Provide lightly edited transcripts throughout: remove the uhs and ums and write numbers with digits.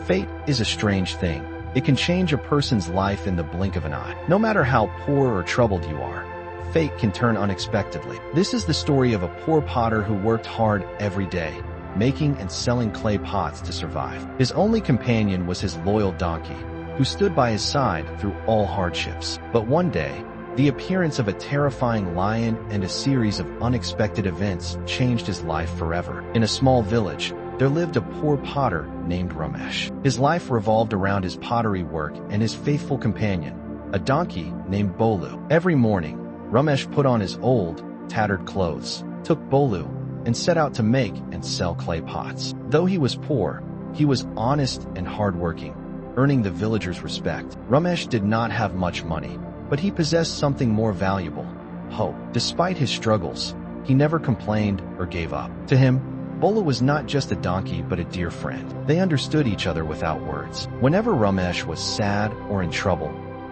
Fate is a strange thing. It can change a person's life in the blink of an eye. No matter how poor or troubled you are, fate can turn unexpectedly. This is the story of a poor potter who worked hard every day, making and selling clay pots to survive. His only companion was his loyal donkey, who stood by his side through all hardships. But one day, the appearance of a terrifying lion and a series of unexpected events changed his life forever. In a small village, there lived a poor potter named Ramesh. His life revolved around his pottery work and his faithful companion, a donkey named Bolu. Every morning, Ramesh put on his old, tattered clothes, took Bolu, and set out to make and sell clay pots. Though he was poor, he was honest and hardworking, earning the villagers' respect. Ramesh did not have much money, but he possessed something more valuable: hope. Despite his struggles, he never complained or gave up. To him, Bolu was not just a donkey but a dear friend. They understood each other without words. Whenever Ramesh was sad or in trouble,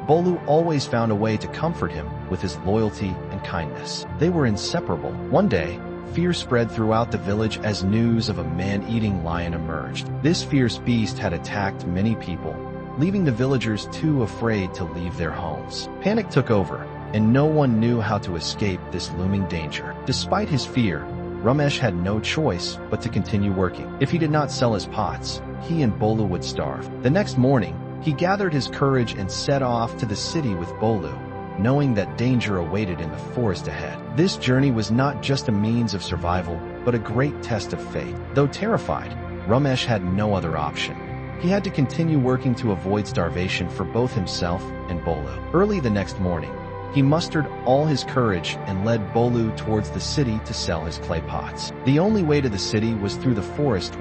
Bolu always found a way to comfort him with his loyalty and kindness. They were inseparable. One day, fear spread throughout the village as news of a man-eating lion emerged. This fierce beast had attacked many people, leaving the villagers too afraid to leave their homes. Panic took over, and no one knew how to escape this looming danger. Despite his fear, Ramesh had no choice but to continue working. If he did not sell his pots, he and Bolu would starve. The next morning, he gathered his courage and set off to the city with Bolu, knowing that danger awaited in the forest ahead. This journey was not just a means of survival, but a great test of fate. Though terrified, Ramesh had no other option. He had to continue working to avoid starvation for both himself and Bolu. Early the next morning, he mustered all his courage and led Bolu towards the city to sell his clay pots. The only way to the city was through the forest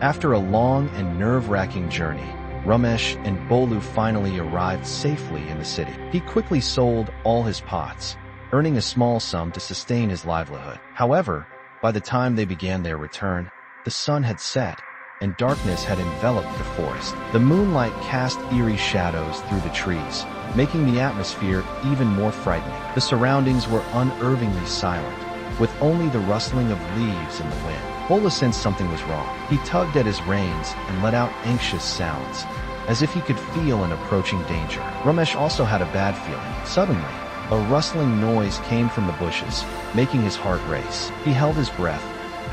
after a long and nerve-wracking journey, Ramesh and Bolu finally arrived safely in the city. He quickly sold all his pots, earning a small sum to sustain his livelihood. However, by the time they began their return, the sun had set, and darkness had enveloped the forest. The moonlight cast eerie shadows through the trees, making the atmosphere even more frightening. The surroundings were unnervingly silent, with only the rustling of leaves in the wind. Bolu sensed something was wrong. He tugged at his reins and let out anxious sounds, as if he could feel an approaching danger. Ramesh also had a bad feeling. Suddenly, a rustling noise came from the bushes, making his heart race. He held his breath,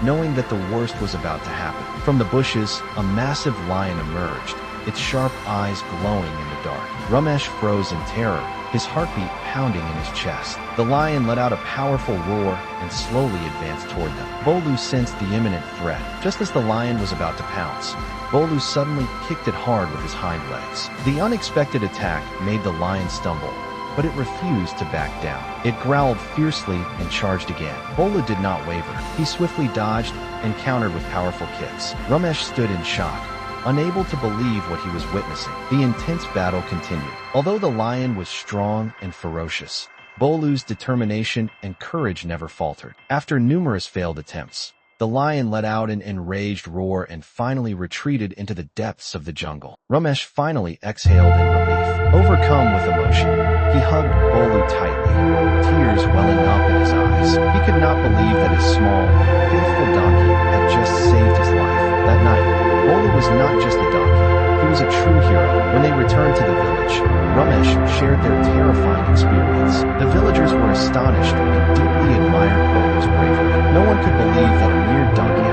knowing that the worst was about to happen. From the bushes, a massive lion emerged, its sharp eyes glowing in the dark. Ramesh froze in terror, his heartbeat pounding in his chest. The lion let out a powerful roar and slowly advanced toward them. Bolu sensed the imminent threat. Just as the lion was about to pounce, Bolu suddenly kicked it hard with his hind legs. The unexpected attack made the lion stumble, but it refused to back down. It growled fiercely and charged again. Bolu did not waver. He swiftly dodged and countered with powerful kicks. Ramesh stood in shock, unable to believe what he was witnessing. The intense battle continued. Although the lion was strong and ferocious, Bolu's determination and courage never faltered. After numerous failed attempts, the lion let out an enraged roar and finally retreated into the depths of the jungle. Ramesh finally exhaled in relief. Overcome with emotion, he hugged Bolu tightly, tears welling up in his eyes. He could not believe that his small, faithful donkey had just saved his life. That night, Bolu was not just a donkey, he was a true hero. When they returned to the village, Ramesh shared their terrifying experience. The villagers were astonished and deeply admired Bolu's bravery. No one could believe that a mere donkey